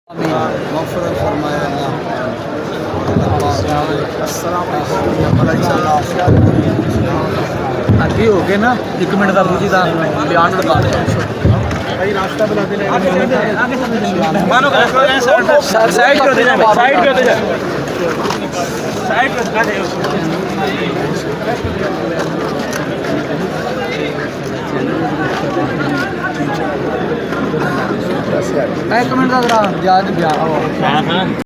मफरत फरमाया ਅੱਗੇ ਹੋ ਕੇ ਨਾ 1 ਮਿੰਟ ਦਾ ਬੂਜੀ ਦਾ ਬਿਆਨ ਲਗਾ ਦੇ ਭਾਈ ਨਾਸ਼ਤਾ ਬਣਾ ਦੇ ਮਹਿਮਾਨों का साइड कर दे साइड कर दे साइड कर दे एक मिनट का जरा याद बियान